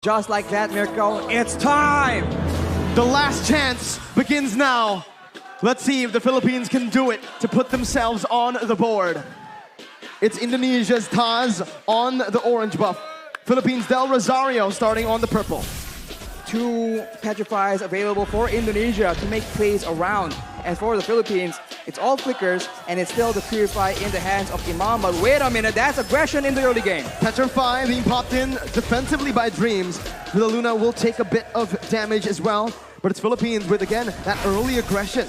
Just like that, Mirko, it's time! The last chance begins now. Let's see if the Philippines can do it to put themselves on the board. It's Indonesia's Taz on the orange buff. Philippines Del Rosario starting on the purple. Two petrifies available for Indonesia to make plays around. And for the Philippines, it's all flickers, and it's still the Purify in the hands of Imam. But wait a minute, that's aggression in the early game. Petrify being popped in defensively by Dreams. Villaluna will take a bit of damage as well, but it's Philippines with, again, that early aggression.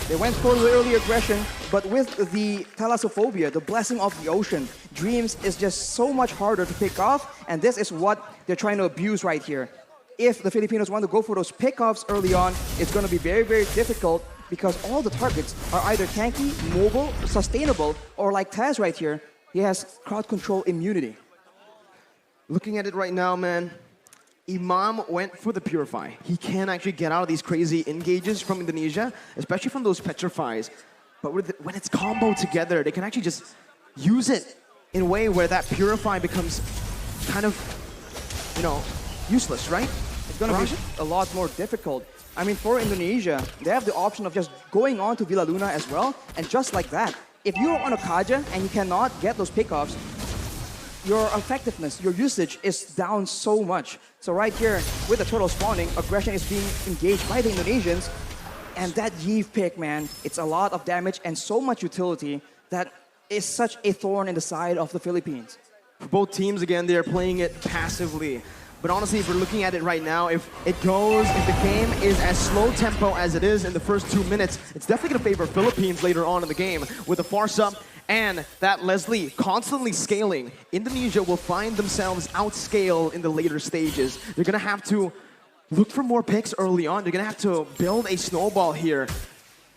They went for the early aggression, but with the Thalassophobia, the blessing of the ocean, Dreams is just so much harder to pick off, and this is what they're trying to abuse right here. If the Filipinos want to go for those pickoffs early on, it's going to be very, very difficult because all the targets are either tanky, mobile, sustainable, or like Taz right here, he has crowd control immunity. Looking at it right now, man, Imam went for the Purify. He can actually get out of these crazy engages from Indonesia, especially from those Petrifies. But when it's comboed together, they can actually just use it in a way where that Purify becomes kind of, you know, useless, right? It's going to be a lot more difficult. I mean, for Indonesia, they have the option of just going on to Villaluna as well, and just like that, if you're on a Kaja and you cannot get those pickoffs, your effectiveness, your usage is down so much. So right here, with the turtle spawning, aggression is being engaged by the Indonesians, and that Yeeve pick, man, it's a lot of damage and so much utility that is such a thorn in the side of the Philippines. For both teams, again, they're playing it passively. But honestly, if we're looking at it right now, if the game is as slow tempo as it is in the first 2 minutes, it's definitely going to favor Philippines later on in the game. With the Farsa and that Leslie constantly scaling, Indonesia will find themselves outscaled in the later stages. They're going to have to look for more picks early on. They're going to have to build a snowball here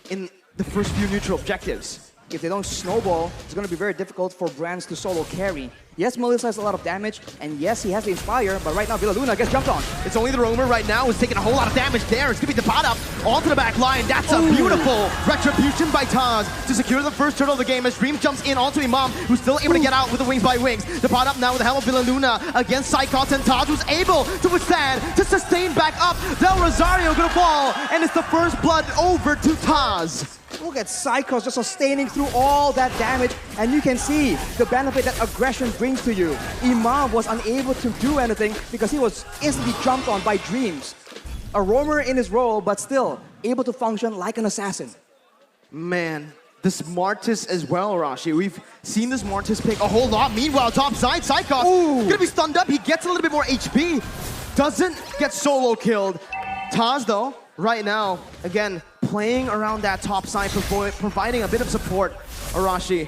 in the first few neutral objectives. If they don't snowball, it's going to be very difficult for Brands to solo carry. Yes, Melissa has a lot of damage, and yes, he has the Inspire, but right now Villaluna gets jumped on. It's only the Roamer right now who's taking a whole lot of damage there. It's going to be the pot up onto the back line. That's a beautiful retribution by Taz to secure the first turtle of the game as Dreams jumps in onto Imam, who's still able to get out with the wings by wings. The pot up now with the help of Villaluna against Saykots, and Taz was able to withstand, to sustain back up. Del Rosario going to fall, and it's the first blood over to Taz. Look at Saykots just sustaining through all that damage, and you can see the benefit that aggression brings to you. Imam was unable to do anything because he was instantly jumped on by Dreams. A roamer in his role, but still able to function like an assassin. Man, the Smartest as well, Rashi. We've seen the Smartest pick a whole lot. Meanwhile, top side, Saykots gonna be stunned up. He gets a little bit more HP. Doesn't get solo killed. Taz, though, right now, again, playing around that top side, providing a bit of support. Arashi,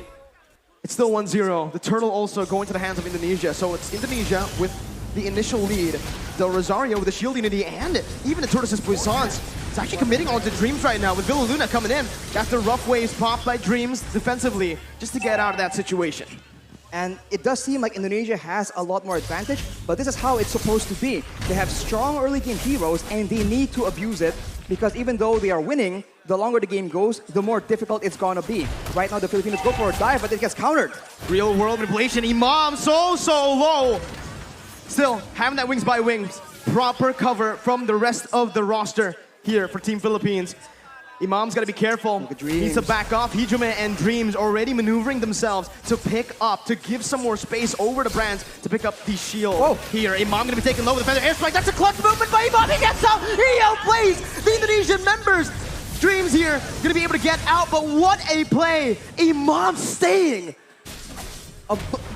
it's still 1-0. The turtle also going to the hands of Indonesia. So it's Indonesia with the initial lead. Del Rosario with the shield unity and even the Tortoise's Puissance. It's actually committing onto Dreams right now with Villaluna coming in. After rough waves popped by Dreams defensively just to get out of that situation. And it does seem like Indonesia has a lot more advantage, but this is how it's supposed to be. They have strong early game heroes and they need to abuse it because even though they are winning, the longer the game goes, the more difficult it's gonna be. Right now, the Filipinos go for a dive, but it gets countered. Real world manipulation. Imam so low. Still, having that wings by wings. Proper cover from the rest of the roster here for Team Philippines. Imam's got to be careful. Needs to back off. Hijime and Dreams already maneuvering themselves to pick up, to give some more space over to Brands to pick up the shield here. Imam going to be taken low with the feather airstrike. That's a clutch movement by Imam. He gets out. He outplays the Indonesian members. Dreams here going to be able to get out, but what a play. Imam staying.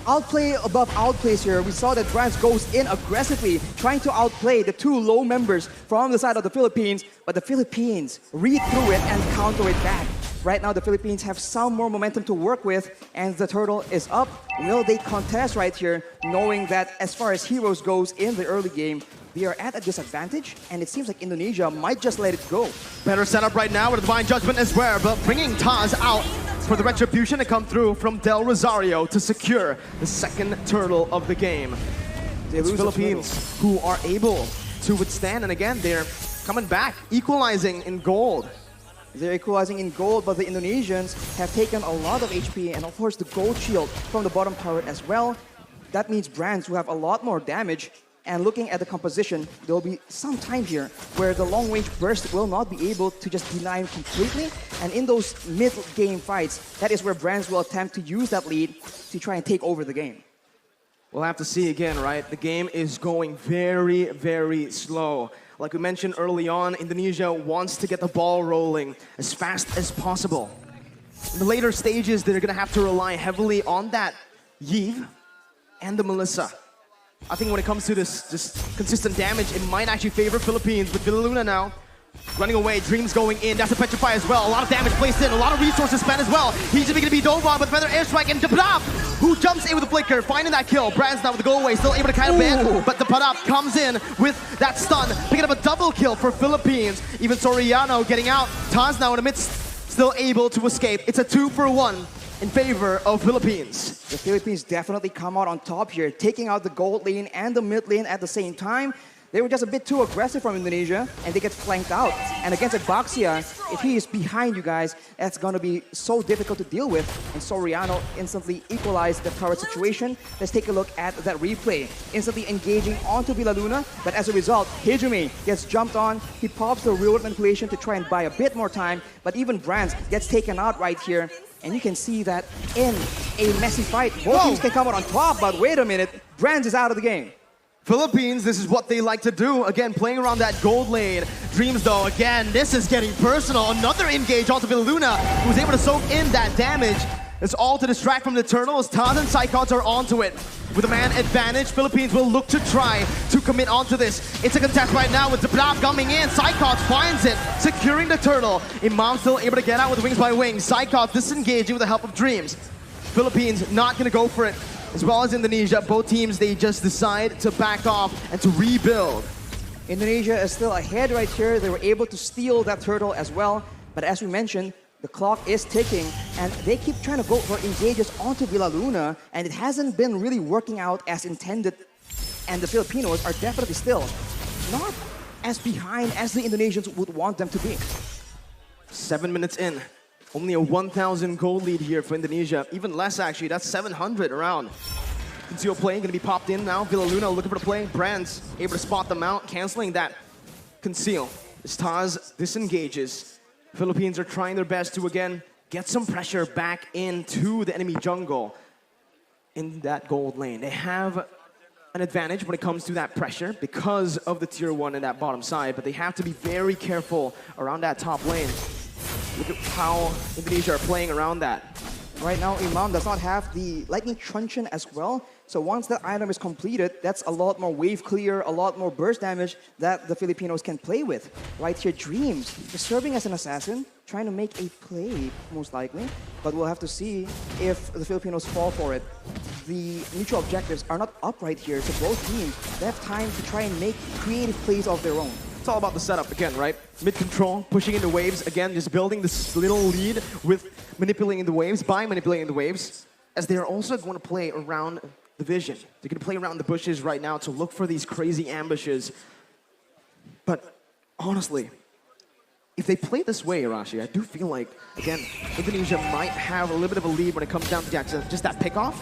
Outplay above outplays here. We saw that Brands goes in aggressively, trying to outplay the two low members from the side of the Philippines, but the Philippines read through it and counter it back. Right now, the Philippines have some more momentum to work with, and the turtle is up. Will they contest right here, knowing that as far as heroes goes in the early game, they are at a disadvantage, and it seems like Indonesia might just let it go. Better setup right now with a Divine Judgment as well, but bringing Taz out for the retribution to come through from Del Rosario to secure the second turtle of the game. It's Philippines who are able to withstand, and again, they're coming back, equalizing in gold. They're equalizing in gold, but the Indonesians have taken a lot of HP, and of course the gold shield from the bottom turret as well. That means Brands who have a lot more damage And looking at the composition, there will be some time here where the long-range burst will not be able to just deny him completely. And in those mid-game fights, that is where Brands will attempt to use that lead to try and take over the game. We'll have to see again, right? The game is going very, very slow. Like we mentioned early on, Indonesia wants to get the ball rolling as fast as possible. In the later stages, they're going to have to rely heavily on that Yves and the Melissa. I think when it comes to this just consistent damage, it might actually favor Philippines. With Villaluna now running away, Dreams going in. That's a Petrify as well. A lot of damage placed in, a lot of resources spent as well. He's going to be dove on, but Feather Airstrike and Dapadap, who jumps in with the flicker, finding that kill. Brands now with the go away, still able to kind of bend, but Dapadap comes in with that stun, picking up a double kill for Philippines. Even Soriano getting out. Taz now in the midst, still able to escape. It's a 2-for-1 in favor of Philippines. The Philippines definitely come out on top here, taking out the gold lane and the mid lane at the same time. They were just a bit too aggressive from Indonesia, and they get flanked out. And against Abaxia, if he is behind you guys, that's going to be so difficult to deal with. And Soriano instantly equalized the turret situation. Let's take a look at that replay. Instantly engaging onto Villaluna, but as a result, Hijumi gets jumped on. He pops the real-world manipulation to try and buy a bit more time, but even Brands gets taken out right here. And you can see that in a messy fight, both teams can come out on top, but wait a minute, Brands is out of the game. Philippines, this is what they like to do. Again, playing around that gold lane. Dreams, though, again, this is getting personal. Another engage onto Villaluna, who's able to soak in that damage. It's all to distract from the turtle as Taz and Saykots are onto it. With a man advantage, Philippines will look to try to commit onto this. It's a contest right now with Dapadap coming in. Saykots finds it, securing the turtle. Imam still able to get out with wings by wings. Saykots disengaging with the help of Dreams. Philippines not going to go for it. As well as Indonesia, both teams, they just decide to back off and to rebuild. Indonesia is still ahead right here. They were able to steal that turtle as well. But as we mentioned, the clock is ticking, and they keep trying to go for engages onto Villaluna, and it hasn't been really working out as intended. And the Filipinos are definitely still not as behind as the Indonesians would want them to be. 7 minutes in. Only a 1,000 gold lead here for Indonesia. Even less, actually. That's 700 around. Conceal play going to be popped in now. Villaluna looking for the play. Brands able to spot them out, canceling that conceal. As Taz disengages, Philippines are trying their best to, again, get some pressure back into the enemy jungle in that gold lane. They have an advantage when it comes to that pressure because of the tier 1 in that bottom side, but they have to be very careful around that top lane. Look at how Indonesia are playing around that. Right now, Imam does not have the Lightning Truncheon as well. So once that item is completed, that's a lot more wave clear, a lot more burst damage that the Filipinos can play with. Right here, Dreams is serving as an assassin, trying to make a play, most likely. But we'll have to see if the Filipinos fall for it. The mutual objectives are not up right here, so both teams, they have time to try and make creative plays of their own. It's all about the setup again, right? Mid-control, pushing into waves. Again, just building this little lead with manipulating the waves, by manipulating the waves, as they are also going to play around the vision. They're going to play around the bushes right now to look for these crazy ambushes. But honestly, if they play this way, Arashi, I do feel like, again, Indonesia might have a little bit of a lead when it comes down to just that pickoff.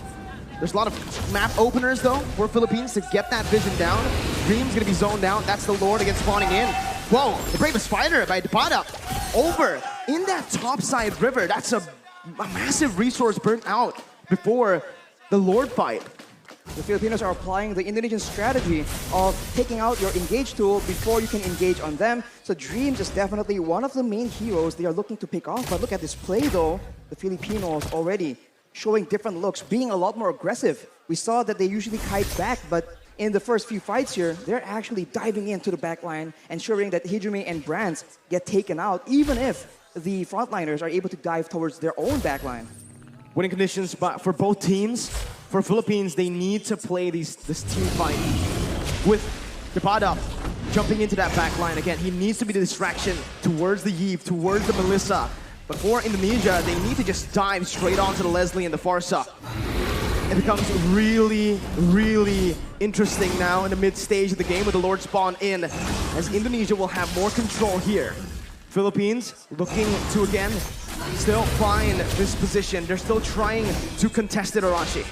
There's a lot of map openers, though, for Philippines to get that vision down. Dream's going to be zoned out. That's the Lord against spawning in. Whoa, the Bravest Fighter by Dapadap over in that topside river. That's a massive resource burnt out before the Lord fight. The Filipinos are applying the Indonesian strategy of taking out your engage tool before you can engage on them. So Dreams is definitely one of the main heroes they are looking to pick off. But look at this play, though. The Filipinos already showing different looks, being a lot more aggressive. We saw that they usually kite back, but in the first few fights here, they're actually diving into the backline, ensuring that Hijumi and Brands get taken out, even if the frontliners are able to dive towards their own backline. Winning conditions for both teams. For Philippines, they need to play this team fight with Dapadap jumping into that backline. Again, he needs to be the distraction towards the Yves, towards the Melissa. But for Indonesia, they need to just dive straight onto the Leslie and the Farsa. It becomes really, really interesting now in the mid-stage of the game with the Lord spawn in, as Indonesia will have more control here. Philippines looking to, again, still find this position. They're still trying to contest it, Arashi.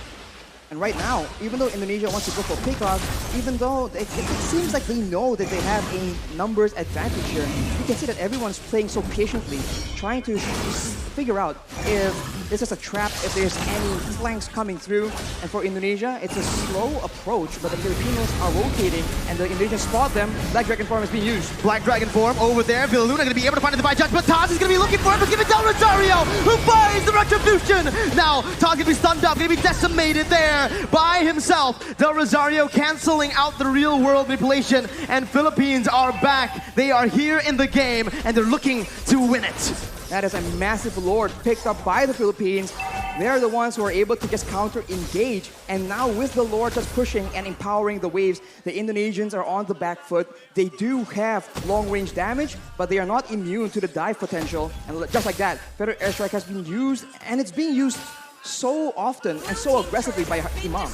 And right now, even though Indonesia wants to go for pickoff, even though it seems like they know that they have a numbers advantage here, you can see that everyone's playing so patiently, trying to figure out if this is a trap, if there's any flanks coming through. And for Indonesia, it's a slow approach, but the Filipinos are rotating, and the Indonesians spot them. Black Dragon form is being used. Black Dragon form over there. Villaluna going to be able to find a divine judge, but Taz is going to be looking for it. But give it down Rosario, who finds the retribution. Now Taz going to be stunned up, going to be decimated there by himself. Del Rosario canceling out the real world manipulation, and Philippines are back. They are here in the game, and they're looking to win it. That is a massive lord picked up by the Philippines. They're the ones who are able to just counter-engage. And now with the lord just pushing and empowering the waves, the Indonesians are on the back foot. They do have long-range damage, but they are not immune to the dive potential. And just like that, Feather Airstrike has been used, and it's being used so often and so aggressively by Imam.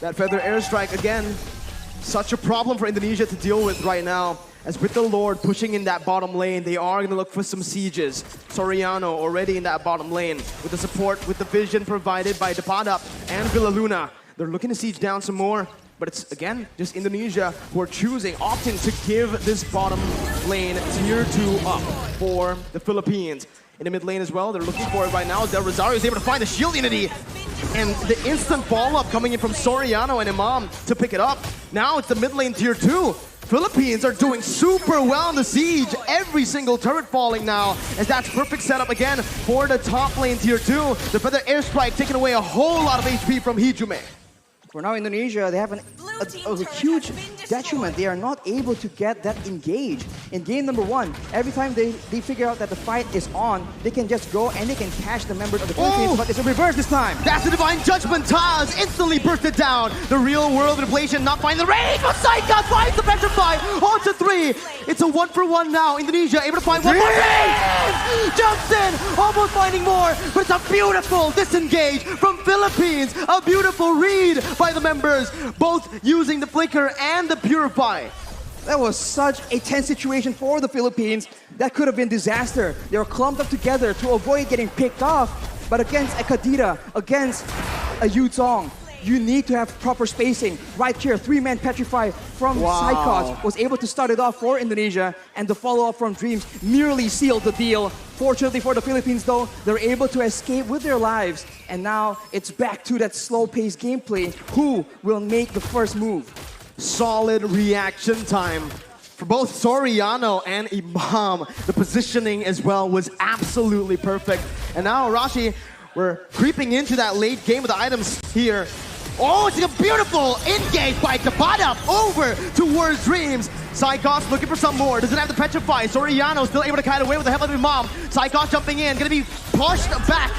That Feather Airstrike, again, such a problem for Indonesia to deal with right now. As with the Lord pushing in that bottom lane, they are going to look for some sieges. Soriano already in that bottom lane with the support, with the vision provided by Depadap and Villaluna. They're looking to siege down some more, but it's, again, just Indonesia who are opting to give this bottom lane tier 2 up for the Philippines. In the mid lane as well, they're looking for it right now. Del Rosario is able to find the shield unity. And the instant follow-up coming in from Soriano and Imam to pick it up. Now it's the mid lane tier 2. Philippines are doing super well in the siege. Every single turret falling now, as that's perfect setup again for the top lane tier 2. The Feather Airstrike taking away a whole lot of HP from Hijume. For now, Indonesia, they have a huge detriment. They are not able to get that engage. In game number 1, every time they figure out that the fight is on, they can just go and they can catch the members of the Philippines, but it's a reverse this time. That's the Divine Judgment. Taz instantly bursted down. The real world manipulation not finding the range, but Saykots finds the Petrify. On to 3. It's a 1-for-1 now. Indonesia able to find one more. Jumps in, almost finding more, but it's a beautiful disengage from Philippines. A beautiful read by the members, both using the Flicker and the Purify. That was such a tense situation for the Philippines. That could have been disaster. They were clumped up together to avoid getting picked off. But against a Kadira, against a Yutong, you need to have proper spacing. Right here, 3-man Petrify from Saykots was able to start it off for Indonesia, and the follow-up from Dreams nearly sealed the deal. Fortunately for the Philippines though, they're able to escape with their lives, and now it's back to that slow-paced gameplay. Who will make the first move? Solid reaction time for both Soriano and Imam. The positioning as well was absolutely perfect. And now Arashi, we're creeping into that late game with the items here. Oh, it's a beautiful engage by Depadap over towards Dreams. Saykots looking for some more. Doesn't have the Petrify. Soriano still able to kite away with the help of Imam. Saykots jumping in, gonna be pushed back.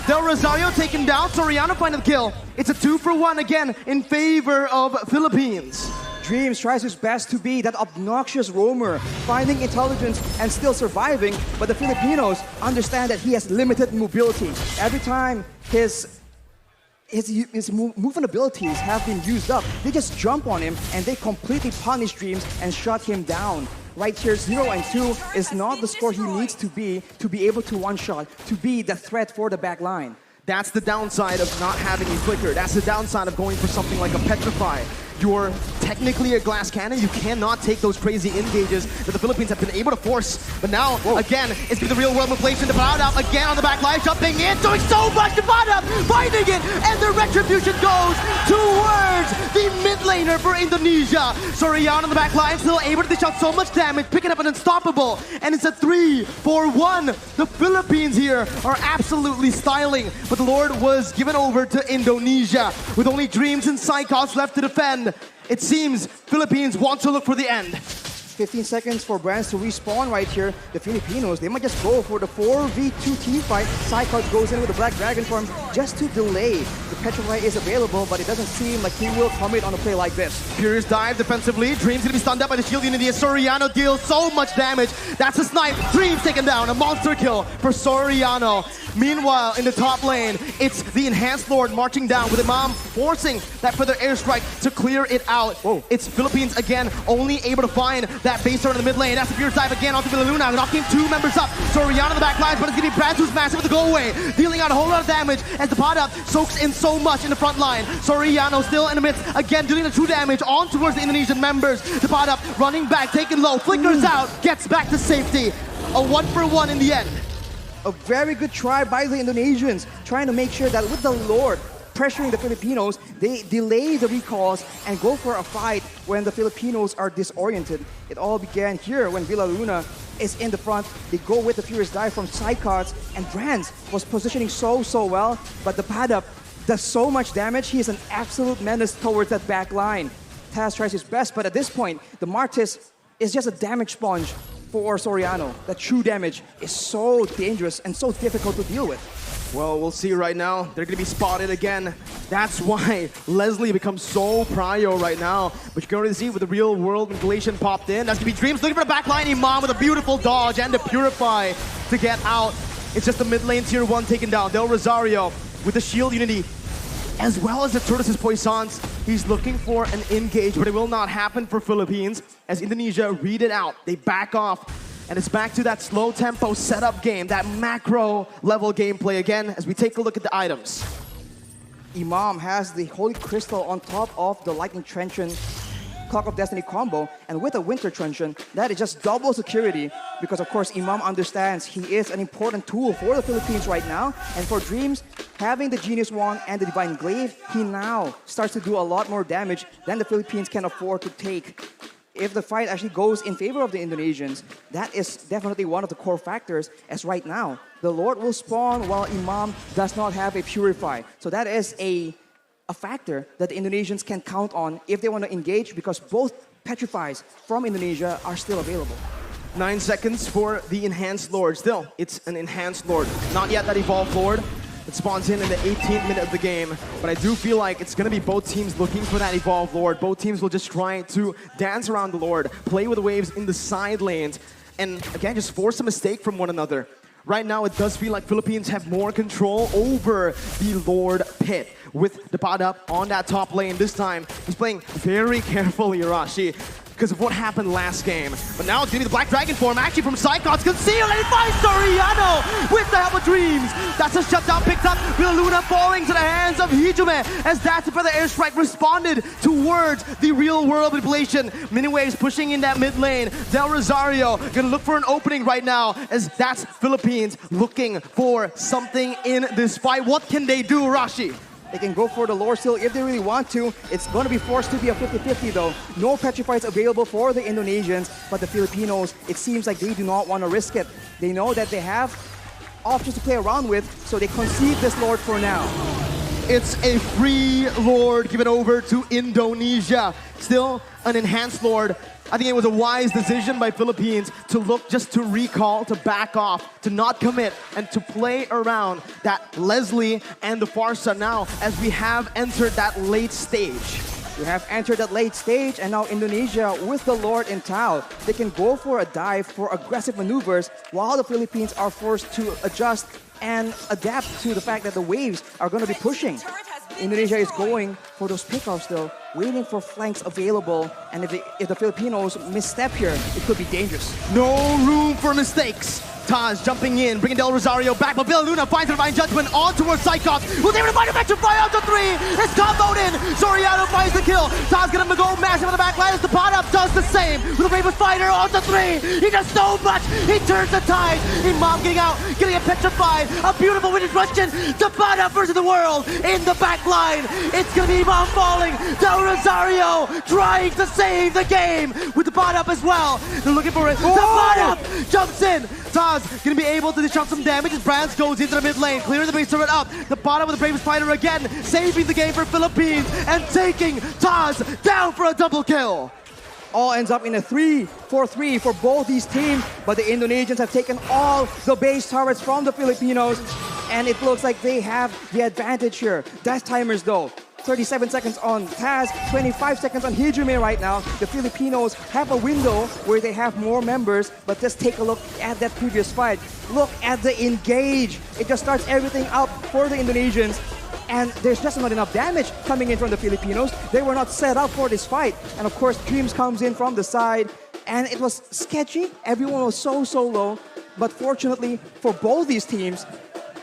Del Rosario taken down. Soriano finding the kill. It's a 2-for-1 again in favor of Philippines. Dreams tries his best to be that obnoxious roamer, finding intelligence and still surviving, but the Filipinos understand that he has limited mobility. Every time his movement abilities have been used up, they just jump on him and they completely punish Dreams and shut him down. Right here, 0 and 2 is not the score he needs to be able to one-shot, to be the threat for the back line. That's the downside of not having a Flicker. That's the downside of going for something like a Petrify. You're technically a glass cannon. You cannot take those crazy engages that the Philippines have been able to force. But now, again, it's been the real world manipulation. Depadap again on the back line, jumping in, doing so much. Depadap finding it, and the retribution goes towards the mid laner for Indonesia. Soriano on the back line, still able to dish out so much damage, picking up an unstoppable, and it's a 3-for-1. The Philippines here are absolutely styling, but the Lord was given over to Indonesia with only Dreams and Saykots left to defend. It seems Philippines want to look for the end. 15 seconds for brands to respawn right here. The Filipinos, they might just go for the 4v2 team fight. Saykots goes in with the Black Dragon form just to delay. The Petrify is available, but it doesn't seem like he will commit on a play like this. Furious dive defensively. Dreams gonna be stunned up by the shield unity as Soriano deals so much damage. That's a snipe. Dreams taken down. A monster kill for Soriano. Meanwhile, in the top lane, it's the Enhanced Lord marching down with Imam forcing that further airstrike to clear it out. Whoa. It's Philippines again, only able to find that base turret in the mid lane. That's the Fierce Dive again onto Villaluna, knocking 2 members up. Soriano in the back lines, but it's going to be Brad who's massive with the go away, dealing out a whole lot of damage as the pot up soaks in so much in the front line. Soriano still in the midst, again dealing the true damage on towards the Indonesian members. The pot up running back, taking low, flickers out, gets back to safety. A 1-for-1 in the end. A very good try by the Indonesians, trying to make sure that with the Lord pressuring the Filipinos, they delay the recalls and go for a fight when the Filipinos are disoriented. It all began here when Villaluna is in the front. They go with the Furious Dive from Saykots, and Brands was positioning so well, but the Padap does so much damage. He is an absolute menace towards that back line. Taz tries his best, but at this point, the Martis is just a damage sponge for Soriano. That true damage is so dangerous and so difficult to deal with. Well, we'll see right now. They're going to be spotted again. That's why Leslie becomes so prio right now. But you can already see with the real world manipulation popped in. That's going to be Dreams looking for the backline. Imam with a beautiful dodge and the Purify to get out. It's just the mid lane tier 1 taken down. Del Rosario with the shield unity, as well as the Tortoise's Poissons. He's looking for an engage, but it will not happen for Philippines as Indonesia read it out. They back off, and it's back to that slow tempo setup game, that macro level gameplay again as we take a look at the items. Imam has the Holy Crystal on top of the Lightning Truncheon Clock of Destiny combo, and with a Winter Truncheon, that is just double security because of course Imam understands he is an important tool for the Philippines right now, and for Dreams, having the Genius Wand and the Divine Glaive, he now starts to do a lot more damage than the Philippines can afford to take. If the fight actually goes in favor of the Indonesians, that is definitely one of the core factors, as right now, the Lord will spawn while Imam does not have a Purify. So that is a factor that the Indonesians can count on if they want to engage, because both Petrifies from Indonesia are still available. 9 seconds for the Enhanced Lord. Still, it's an Enhanced Lord. Not yet that Evolved Lord. It spawns in the 18th minute of the game. But I do feel like it's going to be both teams looking for that Evolved Lord. Both teams will just try to dance around the Lord, play with the waves in the side lanes, and again, just force a mistake from one another. Right now, it does feel like Philippines have more control over the Lord pit with the Padap on that top lane. This time, he's playing very carefully, Arashi, because of what happened last game. But now it's going to be the Black Dragon form, actually from Saykots, concealed, and it finds Soriano with the help of Dreams. That's a shutdown picked up. Villaluna falling to the hands of Hijume as that's the further airstrike responded towards the real world manipulation. Miniwaves pushing in that mid lane. Del Rosario going to look for an opening right now as that's Philippines looking for something in this fight. What can they do, Rashi? They can go for the lore steal if they really want to. It's going to be forced to be a 50-50 though. No Petrifies available for the Indonesians, but the Filipinos, it seems like they do not want to risk it. They know that they have options to play around with, so they concede this lord for now. It's a free lord given over to Indonesia. Still an Enhanced Lord. I think it was a wise decision by Philippines to look just to recall, to back off, to not commit, and to play around that Leslie and the Farsa now as we have entered that late stage. We have entered that late stage, and now Indonesia with the Lord in tow. They can go for a dive for aggressive maneuvers while the Philippines are forced to adjust and adapt to the fact that the waves are going to be pushing. Indonesia is going for those pickoffs though, waiting for flanks available, and if the Filipinos misstep here, it could be dangerous. No room for mistakes. Taz jumping in, bringing Del Rosario back, but Villaluna finds the Divine Judgment on towards Saykots. Was able to find a Petrify out to 3. It's comboed in. Soriano finds the kill. Taz gonna go massive on the back line as the pot up does the same. With the Bravest Fighter on to 3. He does so much. He turns the tide. Imam getting out, getting a Petrified. A beautiful winning question. The pot up versus the world in the back line. It's gonna be Imam falling. Del Rosario trying to save the game with the pot up as well. They're looking for it. The pot up jumps in. Taz gonna be able to dish out some damage as Brands goes into the mid lane, clearing the base turret up. The bottom with the Bravest Fighter again, saving the game for Philippines and taking Taz down for a double kill. All ends up in a 3-4-3 for both these teams, but the Indonesians have taken all the base turrets from the Filipinos, and it looks like they have the advantage here. Death timers though, 37 seconds on Taz, 25 seconds on Hijime right now. The Filipinos have a window where they have more members, but just take a look at that previous fight. Look at the engage. It just starts everything up for the Indonesians. And there's just not enough damage coming in from the Filipinos. They were not set up for this fight. And of course, Dreams comes in from the side. And it was sketchy. Everyone was so low. But fortunately for both these teams,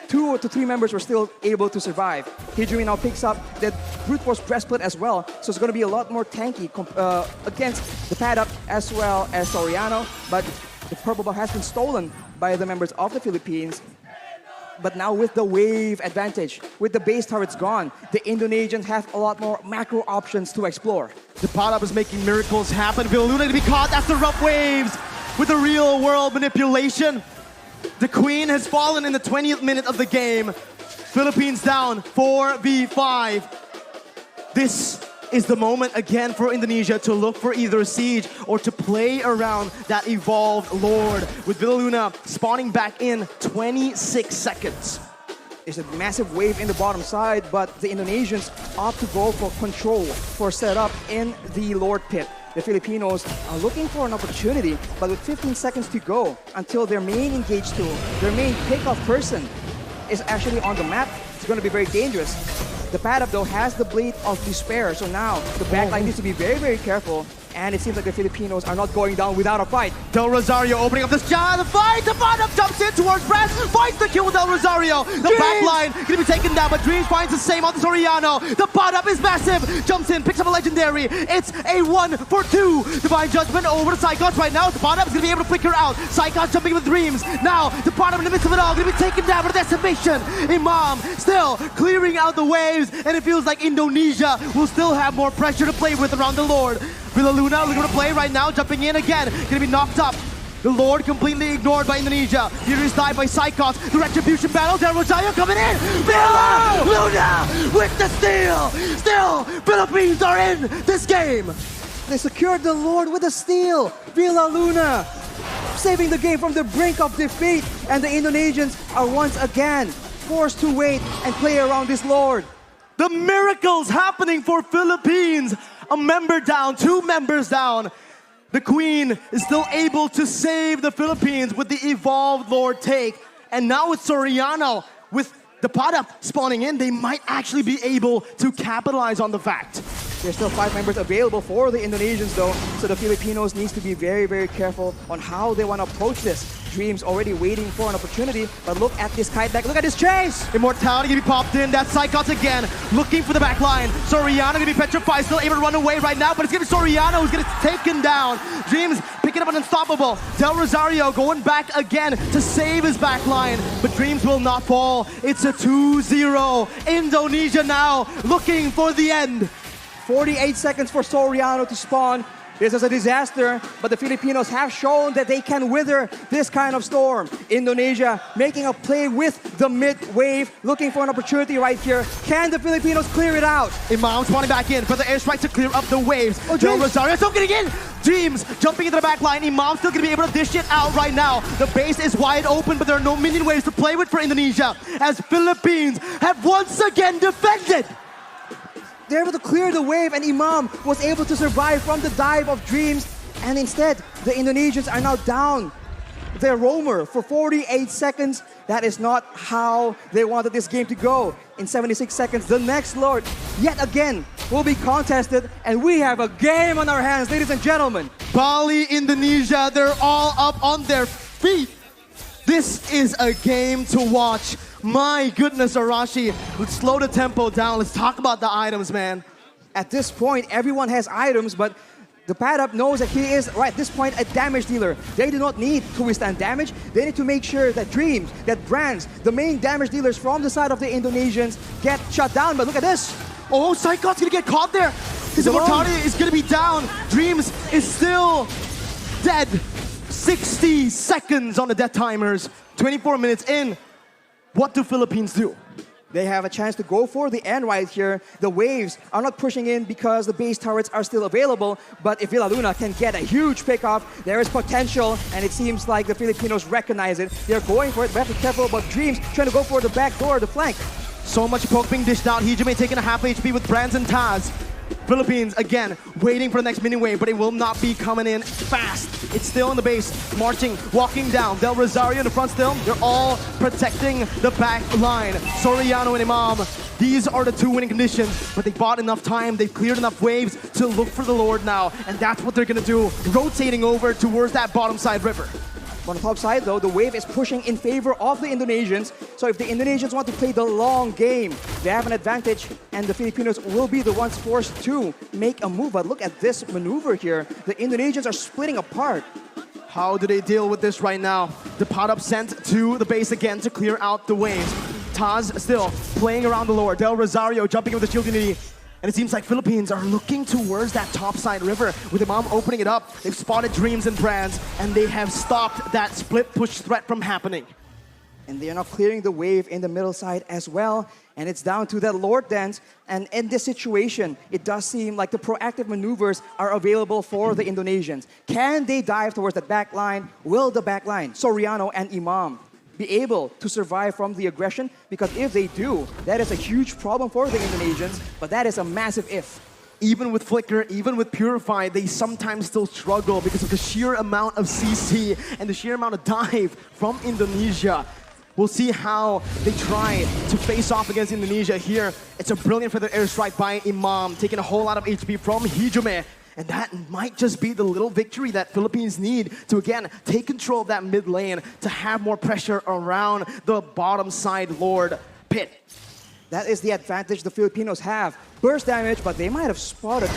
2 to 3 members were still able to survive. Hijumi now picks up that brute force breastplate as well. So it's going to be a lot more tanky against the pad up as well as Soriano. But the purple buff has been stolen by the members of the Philippines. But now with the wave advantage, with the base turrets gone, the Indonesians have a lot more macro options to explore. The pot-up is making miracles happen. Vilaluna to be caught after rough waves with the real world manipulation. The queen has fallen in the 20th minute of the game. Philippines down 4v5. This is the moment again for Indonesia to look for either a siege or to play around that evolved Lord, with Vilaluna spawning back in 26 seconds. There's a massive wave in the bottom side, but the Indonesians opt to go for control, for setup in the Lord pit. The Filipinos are looking for an opportunity, but with 15 seconds to go until their main engage tool, their main pick-off person is actually on the map, it's going to be very dangerous. The pad-up, though, has the Blade of Despair, so now the backline needs to be very careful, and it seems like the Filipinos are not going down without a fight. Del Rosario opening up this the fight! The pad-up jumps in towards Brad, finds the kill with Del Rosario! The backline gonna be taken down, but Dreams finds the same on the Soriano. The pad-up is massive! Jumps in, picks up a legendary. It's a 1 for 2. Divine Judgment over to Saykots right now. The pad-up is gonna be able to flicker out. Saykots jumping with Dreams. Now, the pad-up in the midst of it all, gonna be taken down with a decimation. Imam still clearing out the waves, and it feels like Indonesia will still have more pressure to play with around the Lord. Vilaluna looking to play right now, jumping in again, gonna be knocked up. The Lord completely ignored by Indonesia. Furious dive by Saykots. The retribution battle. Del Rosario coming in. Vilaluna with the steal. Still, Philippines are in this game. They secured the Lord with a steal. Vilaluna saving the game from the brink of defeat, and the Indonesians are once again forced to wait and play around this Lord. The miracles happening for Philippines. A member down, 2 members down. The Queen is still able to save the Philippines with the evolved Lord take. And now with Soriano, with the pad-up spawning in, they might actually be able to capitalize on the fact. There's still 5 members available for the Indonesians though, so the Filipinos needs to be very careful on how they want to approach this. Dreams already waiting for an opportunity, but look at this kite back, look at this chase! Immortality gonna be popped in, that's Saykots again, looking for the back line. Soriano gonna be petrified, still able to run away right now, but it's gonna be Soriano who's gonna take him down. Dreams picking up an unstoppable. Del Rosario going back again to save his back line, but Dreams will not fall. It's a 2-0. Indonesia now looking for the end. 48 seconds for Soriano to spawn. This is a disaster, but the Filipinos have shown that they can wither this kind of storm. Indonesia making a play with the mid-wave, looking for an opportunity right here. Can the Filipinos clear it out? Imam spawning back in for the airstrike to clear up the waves. Del Rosario still getting in. Dreams jumping into the back line. Imam still going to be able to dish it out right now. The base is wide open, but there are no minion waves to play with for Indonesia, as Philippines have once again defended. They're able to clear the wave, and Imam was able to survive from the dive of Dreams. And instead, the Indonesians are now down their roamer for 48 seconds. That is not how they wanted this game to go. In 76 seconds, the next Lord, yet again, will be contested. And we have a game on our hands, ladies and gentlemen. Bali, Indonesia, they're all up on their feet. This is a game to watch. My goodness, Arashi. Let's slow the tempo down. Let's talk about the items, man. At this point, everyone has items, but the pad-up knows that he is, right at this point, a damage dealer. They do not need to withstand damage. They need to make sure that Dreams, that Brands, the main damage dealers from the side of the Indonesians, get shut down. But look at this. Oh, Saykots gonna get caught there. His immortality is gonna be down. Dreams is still dead. 60 seconds on the death timers. 24 minutes in. What do Philippines do? They have a chance to go for the end right here. The waves are not pushing in because the base turrets are still available. But if Vilaluna can get a huge pickoff, there is potential. And it seems like the Filipinos recognize it. They're going for it. We have to be careful about Dreams trying to go for the back door, the flank. So much poke being dished out. Hijime taking a half HP with Brands and Taz. Philippines, again, waiting for the next mini wave, but it will not be coming in fast. It's still in the base, marching, walking down. Del Rosario in the front still. They're all protecting the back line. Soriano and Imam, these are the two winning conditions, but they bought enough time. They've cleared enough waves to look for the Lord now, and that's what they're going to do, rotating over towards that bottom side river. On the top side, though, the wave is pushing in favor of the Indonesians. So if the Indonesians want to play the long game, they have an advantage, and the Filipinos will be the ones forced to make a move. But look at this maneuver here. The Indonesians are splitting apart. How do they deal with this right now? The pot up sent to the base again to clear out the waves. Taz still playing around the Lord. Del Rosario jumping with the shield unity. And it seems like Philippines are looking towards that topside river with Imam opening it up. They've spotted Dreams and Brands, and they have stopped that split push threat from happening. And they are now clearing the wave in the middle side as well. And it's down to that Lord dance. And in this situation, it does seem like the proactive maneuvers are available for the Indonesians. Can they dive towards that back line? Will the back line, Soriano and Imam, be able to survive from the aggression? Because if they do, that is a huge problem for the Indonesians, but that is a massive if. Even with Flicker, even with Purify, they sometimes still struggle because of the sheer amount of CC and the sheer amount of dive from Indonesia. We'll see how they try to face off against Indonesia here. It's a brilliant feather airstrike by Imam, taking a whole lot of HP from Hijime. And that might just be the little victory that Philippines need to, again, take control of that mid lane to have more pressure around the bottom side Lord pit. That is the advantage the Filipinos have. Burst damage, but they might have spotted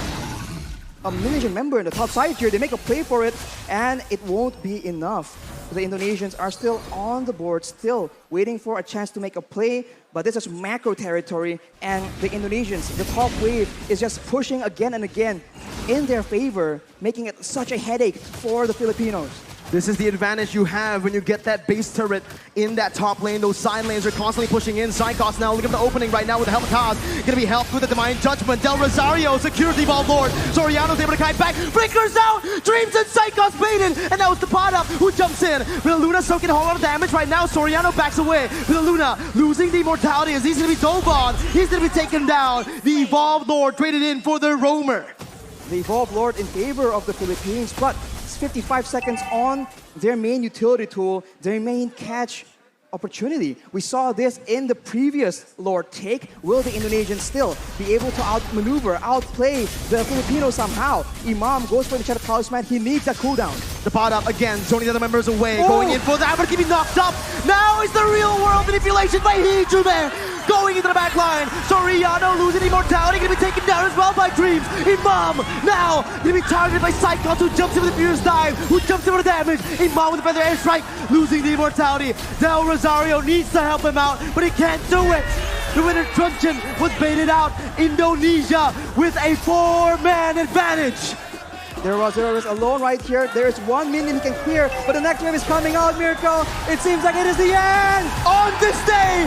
a Indonesian member in the top side here. They make a play for it, and it won't be enough. The Indonesians are still on the board, still waiting for a chance to make a play, but this is macro territory, and the Indonesians, the top wave, is just pushing again and again in their favor, making it such a headache for the Filipinos. This is the advantage you have when you get that base turret in that top lane. Those side lanes are constantly pushing in. Saykots now, look at the opening right now with the help of Taz. Gonna be helped with the Divine Judgment. Del Rosario secures the Evolved Lord. Soriano's able to kite back. Flickers out! Dreams and Saykots baited! And that was the pot up who jumps in. Luna soaking a whole lot of damage right now. Soriano backs away. Luna losing the immortality as he's gonna be dove on. He's gonna be taken down. The Evolved Lord traded in for the Roamer. The Evolved Lord in favor of the Philippines, but 55 seconds on their main utility tool, their main catch opportunity. We saw this in the previous Lord take. Will the Indonesians still be able to outmaneuver, outplay the Filipinos somehow? Imam goes for the Shadow Talisman. He needs a cooldown. The pot up again, zoning the other members away, going in for that, but keeping knocked up. Now is the real world manipulation by Hijime. Going into the back line. Soriano losing immortality, gonna be taken down as well by Dreams. Imam now gonna be targeted by Saykots, who jumps in with the fierce dive, who jumps in with the damage. Imam with the feather airstrike, losing the immortality. Del Rosario needs to help him out, but he can't do it. The winner Truncheon was baited out. Indonesia with a 4-man advantage. There was alone right here. There's 1 minion he can clear, but the next wave is coming out, Miracle. It seems like it is the end. On this day,